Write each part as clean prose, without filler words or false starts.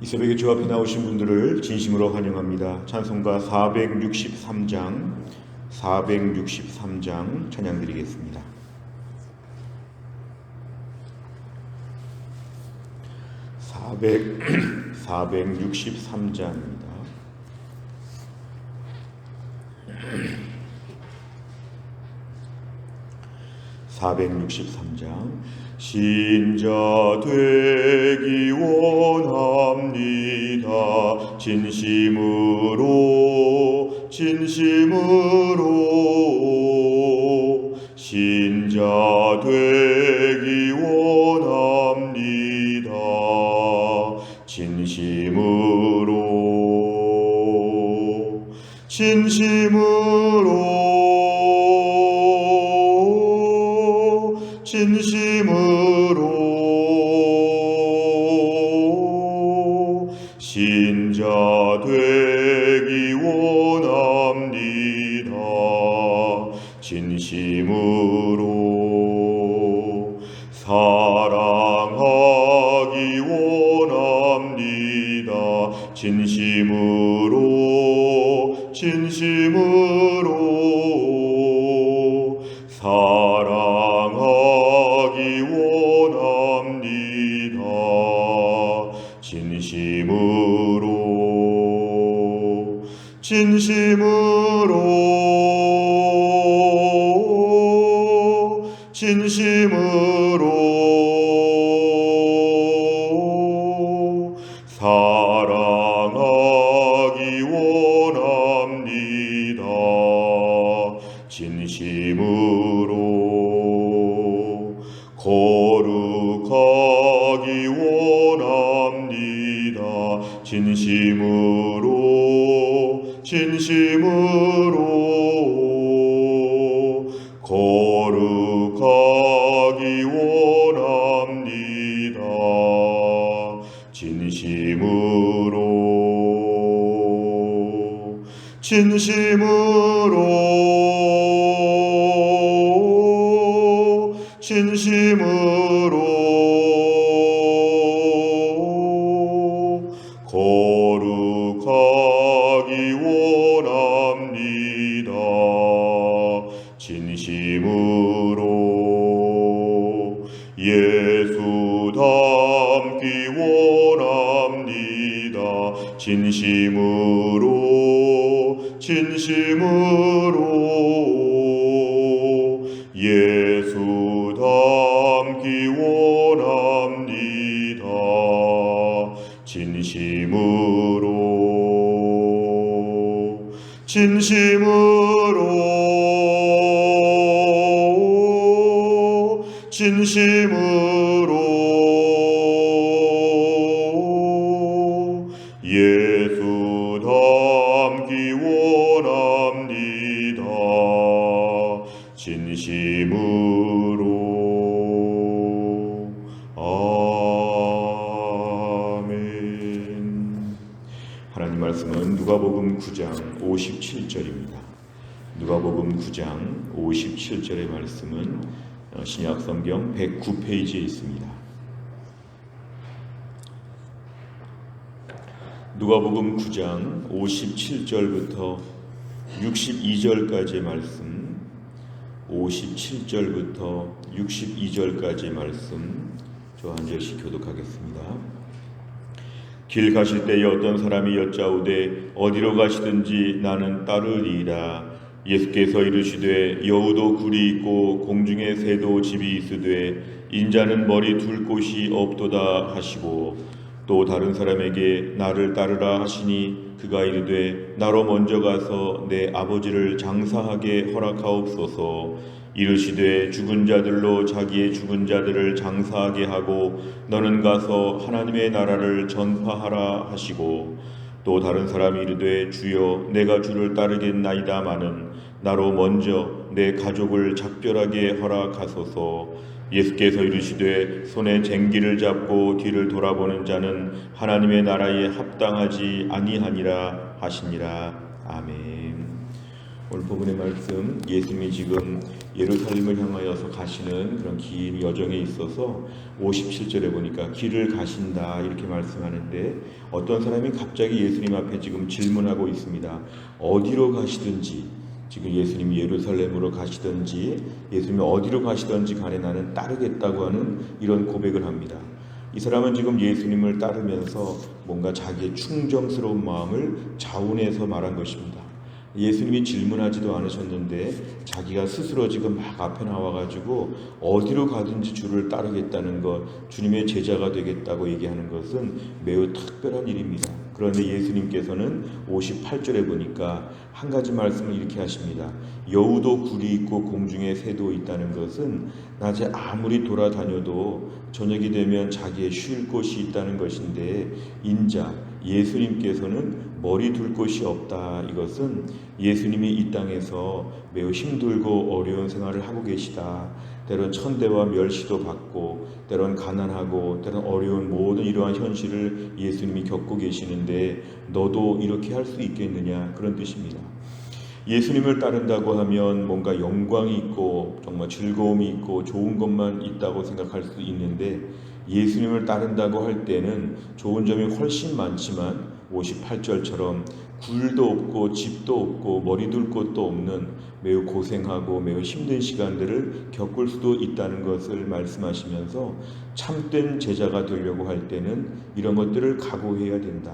이 새벽에 주 앞에 나오신 분들을 진심으로 환영합니다. 찬송가 463장 찬양 드리겠습니다. 463장입니다. 신자 되기 원합니다. 진심으로 신자 되기 원합니다. 진심으로 신자 되기 원합니다. 진심으로 사랑하기 원합니다. 진심으로 사랑하기 원합니다. 진심으로 사랑하기 원합니다. 진심으로 거룩하기 원합니다. 진심으로 거룩하기 원합니다. 진심으로 거룩하기 원합니다. 진심으로 예수 닮기 원합니다. 진심으로 예수 닮기 원합니다. 진심으로 예수 닮기 원합니다. 진심으로 아멘. 하나님 말씀은 누가복음 9장 57절입니다. 누가복음 9장 57절의 말씀은 신약 성경 109페이지에 있습니다. 누가복음 9장 57절부터 62절까지의 말씀, 57절부터 62절까지의 말씀 저 한 절씩 교독하겠습니다. 길 가실 때에 어떤 사람이 여짜오되 어디로 가시든지 나는 따르리이다. 예수께서 이르시되 여우도 굴이 있고 공중에 새도 집이 있으되 인자는 머리 둘 곳이 없도다 하시고, 또 다른 사람에게 나를 따르라 하시니 그가 이르되 나로 먼저 가서 내 아버지를 장사하게 허락하옵소서. 이르시되 죽은 자들로 자기의 죽은 자들을 장사하게 하고 너는 가서 하나님의 나라를 전파하라 하시고, 또 다른 사람이 이르되 주여 내가 주를 따르겠나이다마는 나로 먼저 내 가족을 작별하게 허락하소서. 예수께서 이르시되 손에 쟁기를 잡고 뒤를 돌아보는 자는 하나님의 나라에 합당하지 아니하니라 하시니라. 아멘. 오늘 본문의 말씀, 예수님이 지금 예루살렘을 향하여서 가시는 그런 긴 여정에 있어서 57절에 보니까 길을 가신다 이렇게 말씀하는데, 어떤 사람이 갑자기 예수님 앞에 지금 질문하고 있습니다. 어디로 가시든지, 지금 예수님이 예루살렘으로 가시든지 예수님이 어디로 가시든지 간에 나는 따르겠다고 하는 이런 고백을 합니다. 이 사람은 지금 예수님을 따르면서 뭔가 자기의 충정스러운 마음을 자운해서 말한 것입니다. 예수님이 질문하지도 않으셨는데 자기가 스스로 지금 막 앞에 나와가지고 어디로 가든지 주를 따르겠다는 것, 주님의 제자가 되겠다고 얘기하는 것은 매우 특별한 일입니다. 그런데 예수님께서는 58절에 보니까 한 가지 말씀을 이렇게 하십니다. 여우도 굴이 있고 공중에 새도 있다는 것은 낮에 아무리 돌아다녀도 저녁이 되면 자기의 쉴 곳이 있다는 것인데, 인자 예수님께서는 머리 둘 곳이 없다. 이것은 예수님이 이 땅에서 매우 힘들고 어려운 생활을 하고 계시다. 때론 천대와 멸시도 받고 때론 가난하고 때론 어려운 모든 이러한 현실을 예수님이 겪고 계시는데 너도 이렇게 할 수 있겠느냐, 그런 뜻입니다. 예수님을 따른다고 하면 뭔가 영광이 있고 정말 즐거움이 있고 좋은 것만 있다고 생각할 수 있는데, 예수님을 따른다고 할 때는 좋은 점이 훨씬 많지만 58절처럼 굴도 없고 집도 없고 머리 둘 곳도 없는 매우 고생하고 매우 힘든 시간들을 겪을 수도 있다는 것을 말씀하시면서 참된 제자가 되려고 할 때는 이런 것들을 각오해야 된다.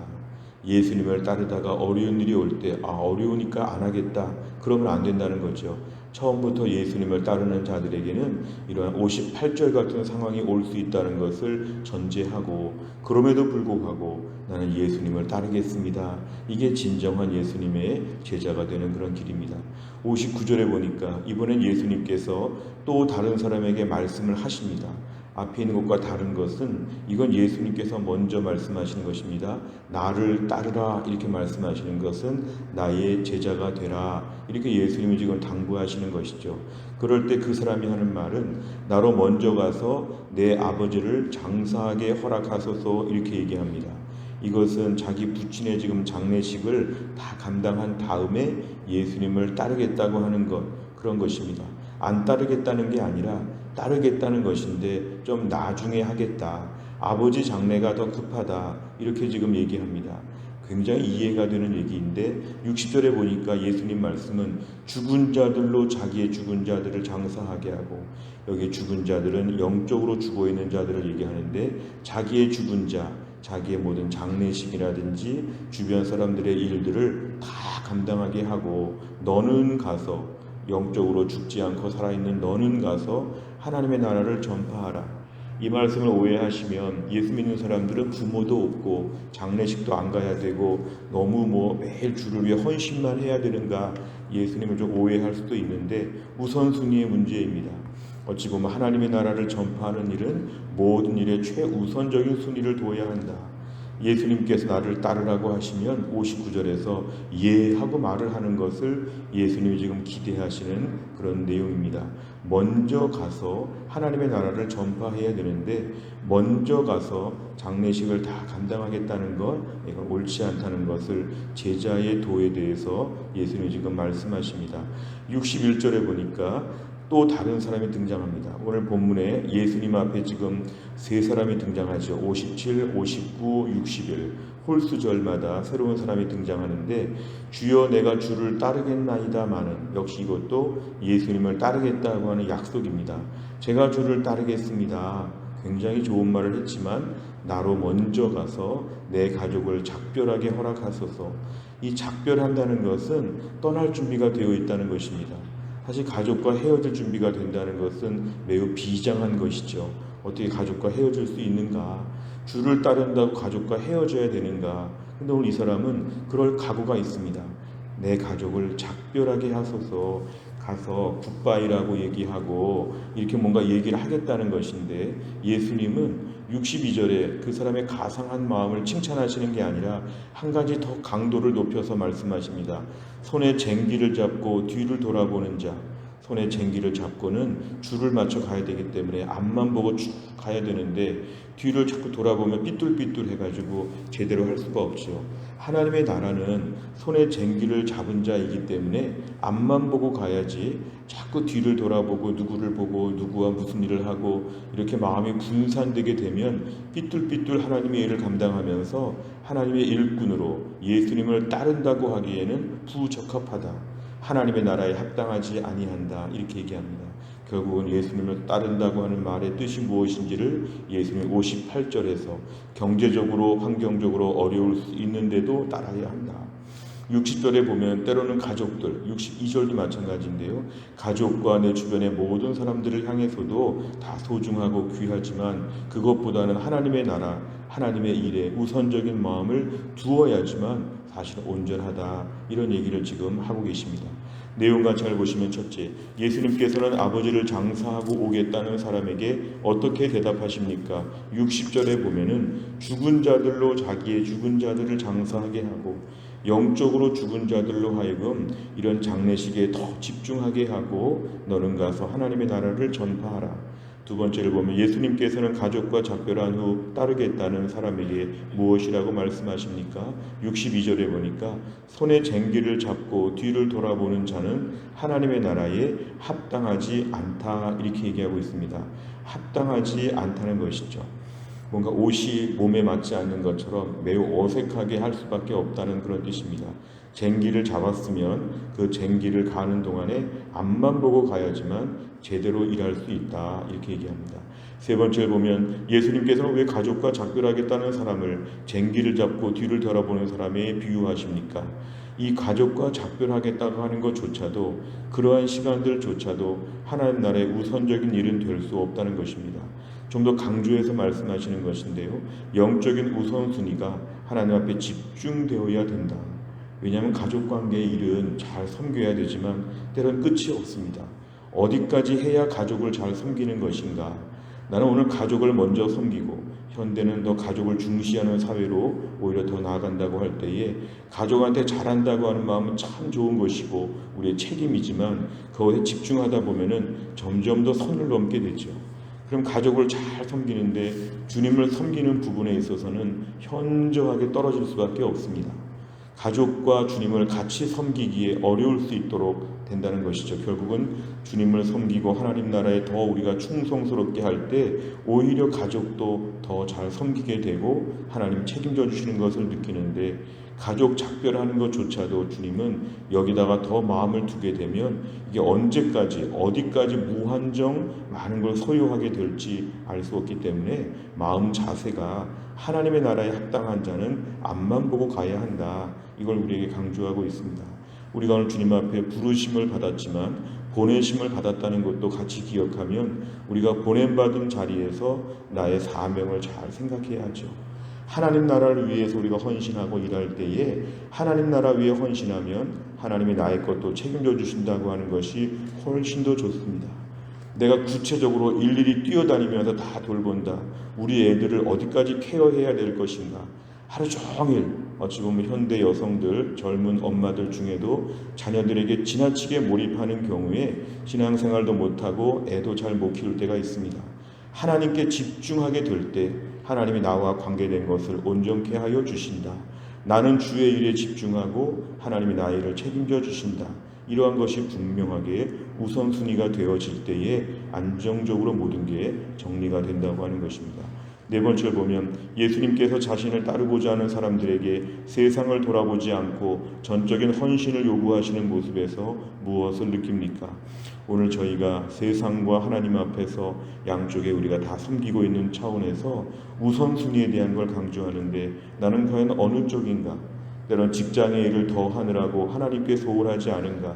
예수님을 따르다가 어려운 일이 올 때 어려우니까 안 하겠다, 그러면 안 된다는 거죠. 처음부터 예수님을 따르는 자들에게는 이러한 58절 같은 상황이 올 수 있다는 것을 전제하고, 그럼에도 불구하고 나는 예수님을 따르겠습니다. 이게 진정한 예수님의 제자가 되는 그런 길입니다. 59절에 보니까 이번엔 예수님께서 또 다른 사람에게 말씀을 하십니다. 앞에 있는 것과 다른 것은 이건 예수님께서 먼저 말씀하시는 것입니다. 나를 따르라 이렇게 말씀하시는 것은 나의 제자가 되라 이렇게 예수님이 지금 당부하시는 것이죠. 그럴 때 그 사람이 하는 말은 나로 먼저 가서 내 아버지를 장사하게 허락하소서 이렇게 얘기합니다. 이것은 자기 부친의 지금 장례식을 다 감당한 다음에 예수님을 따르겠다고 하는 것, 그런 것입니다. 안 따르겠다는 게 아니라 따르겠다는 것인데 좀 나중에 하겠다, 아버지 장례가 더 급하다 이렇게 지금 얘기합니다. 굉장히 이해가 되는 얘기인데 60절에 보니까 예수님 말씀은 죽은 자들로 자기의 죽은 자들을 장사하게 하고, 여기 죽은 자들은 영적으로 죽어 있는 자들을 얘기하는데 자기의 죽은 자, 자기의 모든 장례식이라든지 주변 사람들의 일들을 다 감당하게 하고, 너는 가서 영적으로 죽지 않고 살아있는 너는 가서 하나님의 나라를 전파하라. 이 말씀을 오해하시면 예수 믿는 사람들은 부모도 없고 장례식도 안 가야 되고 너무 매일 주를 위해 헌신만 해야 되는가, 예수님을 좀 오해할 수도 있는데 우선순위의 문제입니다. 어찌 보면 하나님의 나라를 전파하는 일은 모든 일에 최우선적인 순위를 둬야 한다. 예수님께서 나를 따르라고 하시면 59절에서 예 하고 말을 하는 것을 예수님이 지금 기대하시는 그런 내용입니다. 먼저 가서 하나님의 나라를 전파해야 되는데 먼저 가서 장례식을 다 감당하겠다는 것, 이건 옳지 않다는 것을 제자의 도에 대해서 예수님이 지금 말씀하십니다. 61절에 보니까 또 다른 사람이 등장합니다. 오늘 본문에 예수님 앞에 지금 세 사람이 등장하죠. 57, 59, 61 홀수절마다 새로운 사람이 등장하는데, 주여 내가 주를 따르겠나이다마는, 역시 이것도 예수님을 따르겠다고 하는 약속입니다. 제가 주를 따르겠습니다. 굉장히 좋은 말을 했지만 나로 먼저 가서 내 가족을 작별하게 허락하소서. 이 작별한다는 것은 떠날 준비가 되어 있다는 것입니다. 사실 가족과 헤어질 준비가 된다는 것은 매우 비장한 것이죠. 어떻게 가족과 헤어질 수 있는가? 주를 따른다고 가족과 헤어져야 되는가? 근데 오늘 이 사람은 그럴 각오가 있습니다. 내 가족을 작별하게 하소서. 가서 굿바이라고 얘기하고 이렇게 뭔가 얘기를 하겠다는 것인데, 예수님은 62절에 그 사람의 가상한 마음을 칭찬하시는 게 아니라 한 가지 더 강도를 높여서 말씀하십니다. 손에 쟁기를 잡고 뒤를 돌아보는 자, 손에 쟁기를 잡고는 줄을 맞춰 가야 되기 때문에 앞만 보고 쭉 가야 되는데 뒤를 자꾸 돌아보면 삐뚤삐뚤 해가지고 제대로 할 수가 없죠. 하나님의 나라는 손에 쟁기를 잡은 자이기 때문에 앞만 보고 가야지 자꾸 뒤를 돌아보고 누구를 보고 누구와 무슨 일을 하고 이렇게 마음이 분산되게 되면 삐뚤삐뚤 하나님의 일을 감당하면서 하나님의 일꾼으로 예수님을 따른다고 하기에는 부적합하다. 하나님의 나라에 합당하지 아니한다. 이렇게 얘기합니다. 결국은 예수님을 따른다고 하는 말의 뜻이 무엇인지를 예수님 58절에서 경제적으로 환경적으로 어려울 수 있는데도 따라야 한다. 60절에 보면 때로는 가족들, 62절도 마찬가지인데요. 가족과 내 주변의 모든 사람들을 향해서도 다 소중하고 귀하지만 그것보다는 하나님의 나라, 하나님의 일에 우선적인 마음을 두어야지만 사실은 온전하다. 이런 얘기를 지금 하고 계십니다. 내용 같이 보시면 첫째, 예수님께서는 아버지를 장사하고 오겠다는 사람에게 어떻게 대답하십니까? 60절에 보면은 죽은 자들로 자기의 죽은 자들을 장사하게 하고 영적으로 죽은 자들로 하여금 이런 장례식에 더 집중하게 하고 너는 가서 하나님의 나라를 전파하라. 두 번째를 보면 예수님께서는 가족과 작별한 후 따르겠다는 사람에게 무엇이라고 말씀하십니까? 62절에 보니까 손에 쟁기를 잡고 뒤를 돌아보는 자는 하나님의 나라에 합당하지 않다. 이렇게 얘기하고 있습니다. 합당하지 않다는 것이죠. 뭔가 옷이 몸에 맞지 않는 것처럼 매우 어색하게 할 수밖에 없다는 그런 뜻입니다. 쟁기를 잡았으면 그 쟁기를 가는 동안에 앞만 보고 가야지만 제대로 일할 수 있다. 이렇게 얘기합니다. 세 번째를 보면 예수님께서는 왜 가족과 작별하겠다는 사람을 쟁기를 잡고 뒤를 돌아보는 사람에 비유하십니까? 이 가족과 작별하겠다고 하는 것조차도 그러한 시간들조차도 하나님 나라의 우선적인 일은 될 수 없다는 것입니다. 좀 더 강조해서 말씀하시는 것인데요. 영적인 우선순위가 하나님 앞에 집중되어야 된다. 왜냐하면 가족관계의 일은 잘 섬겨야 되지만 때로는 끝이 없습니다. 어디까지 해야 가족을 잘 섬기는 것인가? 나는 오늘 가족을 먼저 섬기고 현대는 더 가족을 중시하는 사회로 오히려 더 나아간다고 할 때에 가족한테 잘한다고 하는 마음은 참 좋은 것이고 우리의 책임이지만 그것에 집중하다 보면은 점점 더 선을 넘게 되죠. 그럼 가족을 잘 섬기는데 주님을 섬기는 부분에 있어서는 현저하게 떨어질 수밖에 없습니다. 가족과 주님을 같이 섬기기에 어려울 수 있도록 된다는 것이죠. 결국은 주님을 섬기고 하나님 나라에 더 우리가 충성스럽게 할 때 오히려 가족도 더 잘 섬기게 되고 하나님 책임져 주시는 것을 느끼는데 가족 작별하는 것조차도 주님은 여기다가 더 마음을 두게 되면 이게 언제까지 어디까지 무한정 많은 걸 소유하게 될지 알 수 없기 때문에 마음 자세가 하나님의 나라에 합당한 자는 앞만 보고 가야 한다. 이걸 우리에게 강조하고 있습니다. 우리가 오늘 주님 앞에 부르심을 받았지만 보내심을 받았다는 것도 같이 기억하면 우리가 보냄받은 자리에서 나의 사명을 잘 생각해야 하죠. 하나님 나라를 위해서 우리가 헌신하고 일할 때에 하나님 나라 위에 헌신하면 하나님이 나의 것도 책임져 주신다고 하는 것이 훨씬 더 좋습니다. 내가 구체적으로 일일이 뛰어다니면서 다 돌본다. 우리 애들을 어디까지 케어해야 될 것인가. 하루 종일 어찌 보면 현대 여성들, 젊은 엄마들 중에도 자녀들에게 지나치게 몰입하는 경우에 신앙생활도 못하고 애도 잘 못 키울 때가 있습니다. 하나님께 집중하게 될 때 하나님이 나와 관계된 것을 온전케 하여 주신다. 나는 주의 일에 집중하고 하나님이 나의 일을 책임져 주신다. 이러한 것이 분명하게 우선순위가 되어질 때에 안정적으로 모든 게 정리가 된다고 하는 것입니다. 네 번째를 보면 예수님께서 자신을 따르고자 하는 사람들에게 세상을 돌아보지 않고 전적인 헌신을 요구하시는 모습에서 무엇을 느낍니까? 오늘 저희가 세상과 하나님 앞에서 양쪽에 우리가 다 섬기고 있는 차원에서 우선순위에 대한 걸 강조하는데 나는 과연 어느 쪽인가? 때론 직장의 일을 더 하느라고 하나님께 소홀하지 않은가?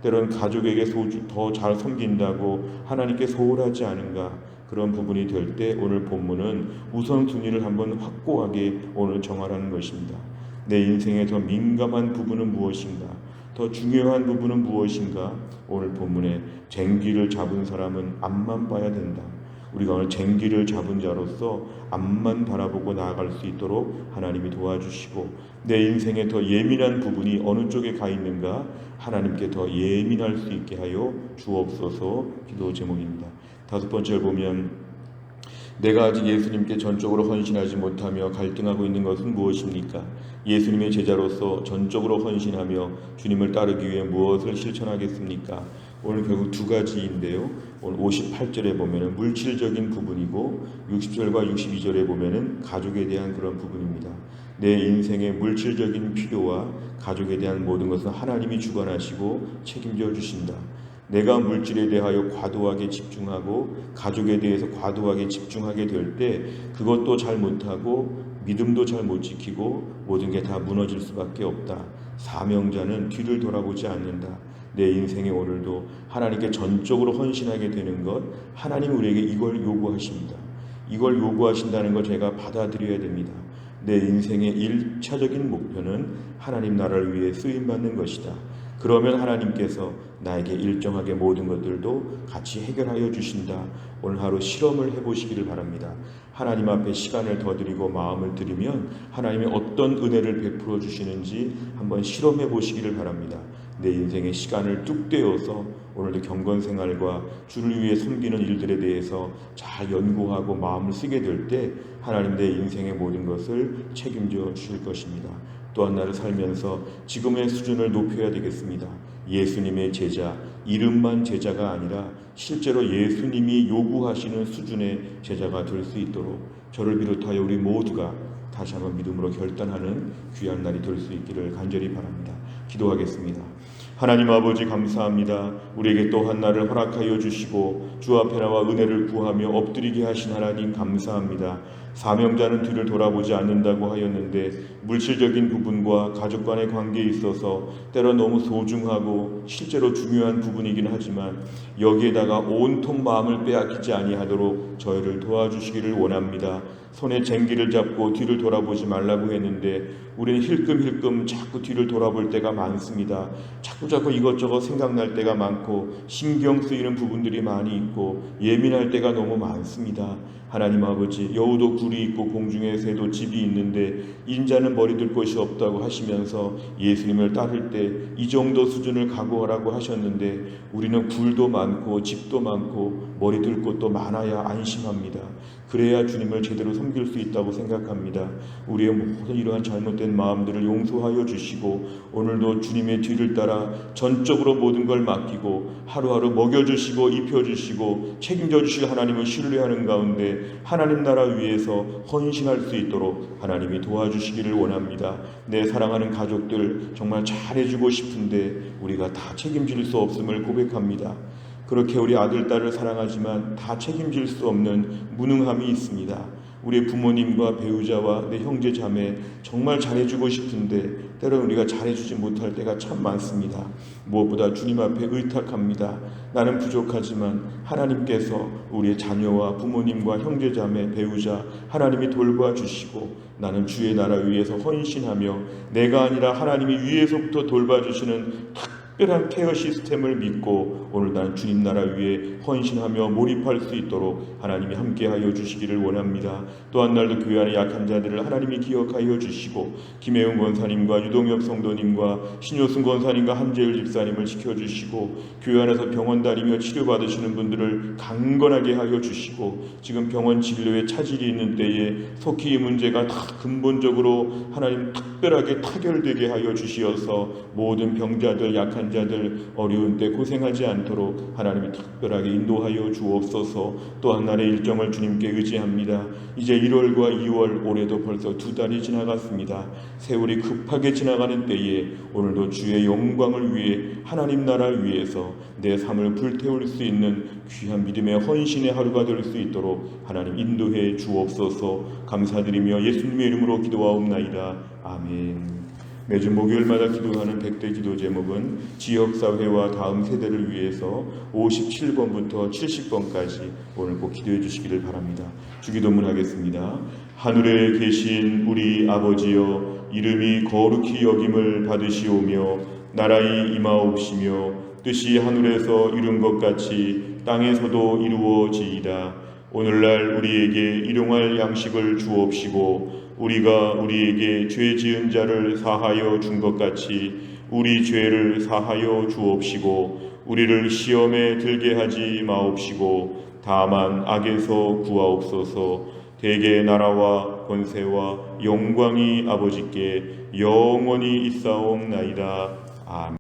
때론 가족에게 더 잘 섬긴다고 하나님께 소홀하지 않은가? 그런 부분이 될 때 오늘 본문은 우선순위를 한번 확고하게 오늘 정하라는 것입니다. 내 인생의 더 민감한 부분은 무엇인가? 더 중요한 부분은 무엇인가? 오늘 본문에 쟁기를 잡은 사람은 앞만 봐야 된다. 우리가 오늘 쟁기를 잡은 자로서 앞만 바라보고 나아갈 수 있도록 하나님이 도와주시고, 내 인생에 더 예민한 부분이 어느 쪽에 가 있는가 하나님께 더 예민할 수 있게 하여 주옵소서 기도 제목입니다. 다섯 번째를 보면, 내가 아직 예수님께 전적으로 헌신하지 못하며 갈등하고 있는 것은 무엇입니까? 예수님의 제자로서 전적으로 헌신하며 주님을 따르기 위해 무엇을 실천하겠습니까? 오늘 결국 두 가지인데요. 오늘 58절에 보면은 물질적인 부분이고 60절과 62절에 보면은 가족에 대한 그런 부분입니다. 내 인생의 물질적인 필요와 가족에 대한 모든 것은 하나님이 주관하시고 책임져 주신다. 내가 물질에 대하여 과도하게 집중하고 가족에 대해서 과도하게 집중하게 될 때 그것도 잘 못하고 믿음도 잘 못 지키고 모든 게 다 무너질 수밖에 없다. 사명자는 뒤를 돌아보지 않는다. 내 인생에 오늘도 하나님께 전적으로 헌신하게 되는 것, 하나님이 우리에게 이걸 요구하십니다. 이걸 요구하신다는 걸 제가 받아들여야 됩니다. 내 인생의 1차적인 목표는 하나님 나라를 위해 쓰임받는 것이다. 그러면 하나님께서 나에게 일정하게 모든 것들도 같이 해결하여 주신다. 오늘 하루 실험을 해보시기를 바랍니다. 하나님 앞에 시간을 더 드리고 마음을 드리면 하나님이 어떤 은혜를 베풀어 주시는지 한번 실험해 보시기를 바랍니다. 내 인생의 시간을 뚝 떼어서 오늘도 경건생활과 주를 위해 섬기는 일들에 대해서 잘 연구하고 마음을 쓰게 될 때 하나님 내 인생의 모든 것을 책임져 주실 것입니다. 또한 나를 살면서 지금의 수준을 높여야 되겠습니다. 예수님의 제자, 이름만 제자가 아니라 실제로 예수님이 요구하시는 수준의 제자가 될 수 있도록 저를 비롯하여 우리 모두가 다시 한번 믿음으로 결단하는 귀한 날이 될 수 있기를 간절히 바랍니다. 기도하겠습니다. 하나님 아버지 감사합니다. 우리에게 또 한 날을 허락하여 주시고 주 앞에 나와 은혜를 구하며 엎드리게 하신 하나님 감사합니다. 사명자는 뒤를 돌아보지 않는다고 하였는데 물질적인 부분과 가족 간의 관계에 있어서 때로 너무 소중하고 실제로 중요한 부분이긴 하지만 여기에다가 온통 마음을 빼앗기지 아니하도록 저희를 도와주시기를 원합니다. 손에 쟁기를 잡고 뒤를 돌아보지 말라고 했는데 우리는 힐끔힐끔 자꾸 뒤를 돌아볼 때가 많습니다. 자꾸 이것저것 생각날 때가 많고 신경 쓰이는 부분들이 많이 있고 예민할 때가 너무 많습니다. 하나님 아버지, 여우도 굴이 있고 공중에 새도 집이 있는데 인자는 머리 들 곳이 없다고 하시면서 예수님을 따를 때 이 정도 수준을 각오하라고 하셨는데 우리는 굴도 많고 집도 많고 머리 들 곳도 많아야 안심합니다. 그래야 주님을 제대로 섬길 수 있다고 생각합니다. 우리의 모든 이러한 잘못된 마음들을 용서하여 주시고 오늘도 주님의 뒤를 따라 전적으로 모든 걸 맡기고 하루하루 먹여주시고 입혀주시고 책임져 주실 하나님을 신뢰하는 가운데 하나님 나라 위해서 헌신할 수 있도록 하나님이 도와주시기를 원합니다. 내 사랑하는 가족들 정말 잘해주고 싶은데 우리가 다 책임질 수 없음을 고백합니다. 그렇게 우리 아들, 딸을 사랑하지만 다 책임질 수 없는 무능함이 있습니다. 우리 부모님과 배우자와 내 형제 자매 정말 잘해주고 싶은데 때로는 우리가 잘해주지 못할 때가 참 많습니다. 무엇보다 주님 앞에 의탁합니다. 나는 부족하지만 하나님께서 우리의 자녀와 부모님과 형제 자매 배우자 하나님이 돌봐주시고 나는 주의 나라 위에서 헌신하며 내가 아니라 하나님이 위에서부터 돌봐주시는 특별한 케어 시스템을 믿고 오늘 난 주님 나라 위에 헌신하며 몰입할 수 있도록 하나님이 함께하여 주시기를 원합니다. 또한 날도 교회 안에 약한 자들을 하나님이 기억하여 주시고 김혜웅 권사님과 유동엽 성도님과 신효승 권사님과 한재율 집사님을 지켜주시고 교회 안에서 병원 다니며 치료받으시는 분들을 강건하게 하여 주시고 지금 병원 진료에 차질이 있는 때에 속히 이 문제가 다 근본적으로 하나님 특별하게 타결되게 하여 주시어서 모든 병자들 약한 자들 어려운 때 고생하지 않도록 하나님이 특별하게 인도하여 주옵소서. 또한 날의 일정을 주님께 의지합니다. 이제 1월과 2월 올해도 벌써 2달이 지나갔습니다. 세월이 급하게 지나가는 때에 오늘도 주의 영광을 위해 하나님 나라를 위해서 내 삶을 불태울 수 있는 귀한 믿음의 헌신의 하루가 될 수 있도록 하나님 인도해 주옵소서. 감사드리며 예수님의 이름으로 기도하옵나이다. 아멘. 매주 목요일마다 기도하는 100대 기도 제목은 지역사회와 다음 세대를 위해서 57번부터 70번까지 오늘 꼭 기도해 주시기를 바랍니다. 주기도문 하겠습니다. 하늘에 계신 우리 아버지여, 이름이 거룩히 여김을 받으시오며 나라의 임하옵시며 뜻이 하늘에서 이룬 것 같이 땅에서도 이루어지이다. 오늘날 우리에게 일용할 양식을 주옵시고 우리가 우리에게 죄 지은 자를 사하여 준 것 같이 우리 죄를 사하여 주옵시고 우리를 시험에 들게 하지 마옵시고 다만 악에서 구하옵소서. 대개 나라와 권세와 영광이 아버지께 영원히 있사옵나이다. 아멘.